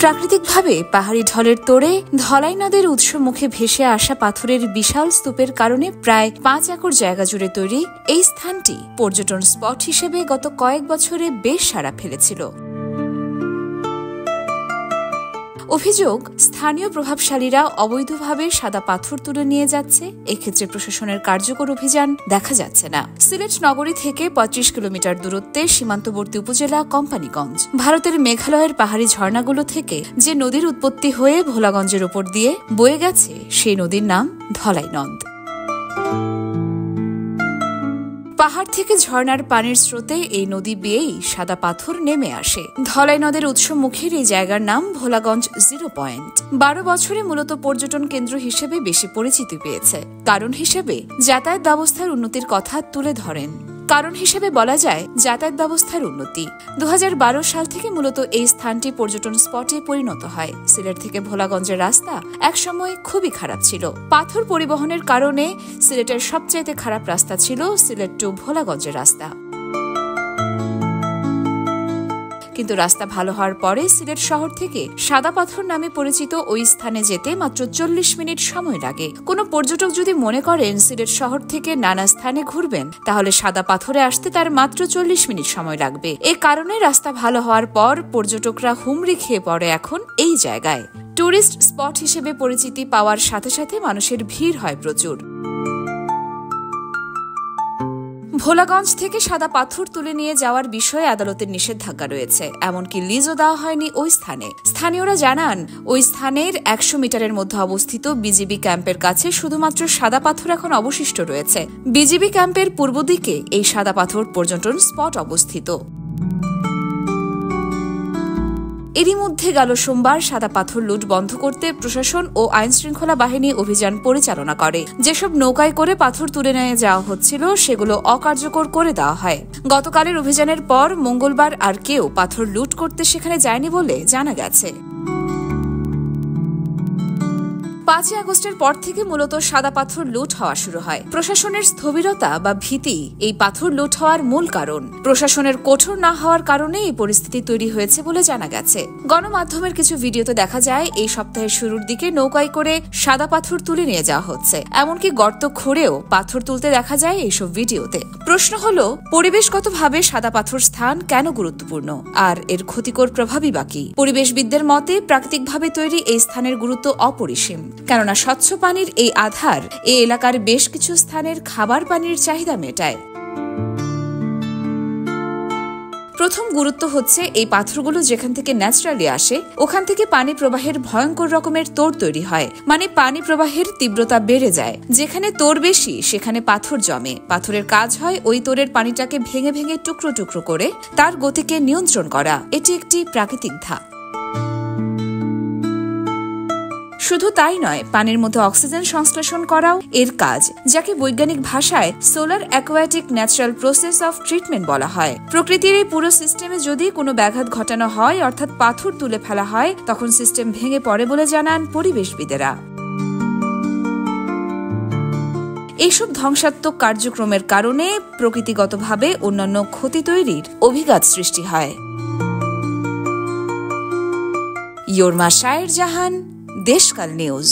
প্রাকৃতিকভাবে পাহাড়ি ঢলের তোড়ে ধলাই নদের উৎস মুখে ভেসে আসা পাথরের বিশাল স্তূপের কারণে প্রায় 5 একর জায়গা জুড়ে তৈরি এই স্থানটি পর্যটন স্পট হিসেবে গত কয়েক বছরে বেশ সাড়া ফেলেছিল। অভিযোগ, স্থানীয় প্রভাবশালীরা অবৈধভাবে সাদা পাথর তুলে নিয়ে যাচ্ছে। এক্ষেত্রে প্রশাসনের কার্যকর অভিযান দেখা যাচ্ছে না। সিলেট নগরী থেকে 35 কিলোমিটার দূরত্বে সীমান্তবর্তী উপজেলা কোম্পানীগঞ্জ। ভারতের মেঘালয়ের পাহাড়ি ঝর্ণাগুলো থেকে যে নদীর উৎপত্তি হয়ে ভোলাগঞ্জের উপর দিয়ে বয়ে গেছে, সেই নদীর নাম ধলাই নদ। পাহাড় থেকে ঝর্ণার পানির স্রোতে এই নদী বেয়েই সাদা পাথর নেমে আসে। ধলাই নদের উৎসমুখের এই জায়গার নাম ভোলাগঞ্জ 0 পয়েন্ট। 12 বছরে মূলত পর্যটন কেন্দ্র হিসেবে বেশি পরিচিতি পেয়েছে। কারণ হিসেবে যাতায়াত ব্যবস্থার উন্নতির কথা তুলে ধরেন। কারণ হিসেবে বলা যায় যাতায়াত ব্যবস্থার উন্নতি। 2012 সাল থেকে মূলত এই স্থানটি পর্যটন স্পটে পরিণত হয়। সিলেট থেকে ভোলাগঞ্জের রাস্তা একসময় খুবই খারাপ ছিল। পাথর পরিবহনের কারণে সিলেটের সবচাইতে খারাপ রাস্তা ছিল সিলেট টু ভোলাগঞ্জের রাস্তা। কিন্তু রাস্তা ভালো হওয়ার পরে সিলেট শহর থেকে সাদা পাথর নামে পরিচিত ওই স্থানে যেতে মাত্র 40 মিনিট সময় লাগে। কোনো পর্যটক যদি মনে করেন সিলেট শহর থেকে নানা স্থানে ঘুরবেন, তাহলে সাদা পাথরে আসতে তার মাত্র 40 মিনিট সময় লাগবে। এ কারণে রাস্তা ভালো হওয়ার পর পর্যটকরা হুমড়ি খেয়ে পড়ে এখন এই জায়গায়। টুরিস্ট স্পট হিসেবে পরিচিতি পাওয়ার সাথে সাথে মানুষের ভিড় হয় প্রচুর। ভোলাগঞ্জ থেকে সাদা পাথর তুলে নিয়ে যাওয়ার বিষয়ে আদালতের নিষেধাজ্ঞা রয়েছে। এমনকি লিজও দেওয়া হয়নি ওই স্থানে। স্থানীয়রা জানান, ওই স্থানের 100 মিটারের মধ্যে অবস্থিত বিজিবি ক্যাম্পের কাছে শুধুমাত্র সাদা পাথর এখন অবশিষ্ট রয়েছে। বিজিবি ক্যাম্পের পূর্ব দিকে এই সাদা পাথর পর্যটন স্পট অবস্থিত। এরই মধ্যে গেল সোমবার সাদা পাথর লুট বন্ধ করতে প্রশাসন ও আইনশৃঙ্খলা বাহিনী অভিযান পরিচালনা করে। যেসব নৌকায় করে পাথর তুলে নিয়ে যাওয়া হচ্ছিল, সেগুলো অকার্যকর করে দেওয়া হয়। গতকালের অভিযানের পর মঙ্গলবার আর কেউ পাথর লুট করতে সেখানে যায়নি বলে জানা গেছে। 5 আগস্টের পর থেকে মূলত সাদা পাথর লুট হওয়া শুরু হয়। প্রশাসনের স্থবিরতা বা ভীতি এই পাথর লুট হওয়ার মূল কারণ। প্রশাসনের কঠোর না হওয়ার কারণে এই পরিস্থিতি তৈরি হয়েছে বলে জানা গেছে। গণমাধ্যমের কিছু ভিডিওতে দেখা যায় এই সপ্তাহের শুরুর দিকে নৌকায় করে সাদা পাথর তুলে নিয়ে যাওয়া হচ্ছে। এমনকি গর্ত খুঁড়েও পাথর তুলতে দেখা যায় এইসব ভিডিওতে। প্রশ্ন হলো, পরিবেশগতভাবে সাদা পাথর স্থান কেন গুরুত্বপূর্ণ, আর এর ক্ষতিকর প্রভাবই বা কি? পরিবেশবিদদের মতে প্রাকৃতিকভাবে তৈরি এই স্থানের গুরুত্ব অপরিসীম। কেননা স্বচ্ছ পানির এই আধার এই এলাকার বেশ কিছু স্থানের খাবার পানির চাহিদা মেটায়। প্রথম গুরুত্ব হচ্ছে, এই পাথরগুলো যেখান থেকে ন্যাচারালি আসে, ওখান থেকে পানি প্রবাহের ভয়ঙ্কর রকমের তোড় তৈরি হয়। মানে পানি প্রবাহের তীব্রতা বেড়ে যায়। যেখানে তোড় বেশি সেখানে পাথর জমে। পাথরের কাজ হয় ওই তোড়ের পানিটাকে ভেঙে ভেঙে টুকরো টুকরো করে তার গতিকে নিয়ন্ত্রণ করা। এটি একটি প্রাকৃতিক ধাপ। শুধু তাই নয়, পানির মধ্যে অক্সিজেন সংশ্লেষণ করাও এর কাজ, যাকে বৈজ্ঞানিক ভাষায় solar aquatic natural process of treatment বলা হয়। প্রকৃতির এই পুরো সিস্টেমে যদি কোনো ব্যাঘাত ঘটানো হয়, অর্থাৎ পাথর তুলে ফেলা হয়, তখন সিস্টেম ভেঙে পড়ে বলে জানান পরিবেশবিদেরা। এইসব ধ্বংসাত্মক কার্যক্রমের কারণে প্রকৃতিগতভাবে অন্যান্য ক্ষতি তৈরির অভিঘাত সৃষ্টি হয়। ইয়োরমা শায়ের জাহান, দেশকাল নিউজ।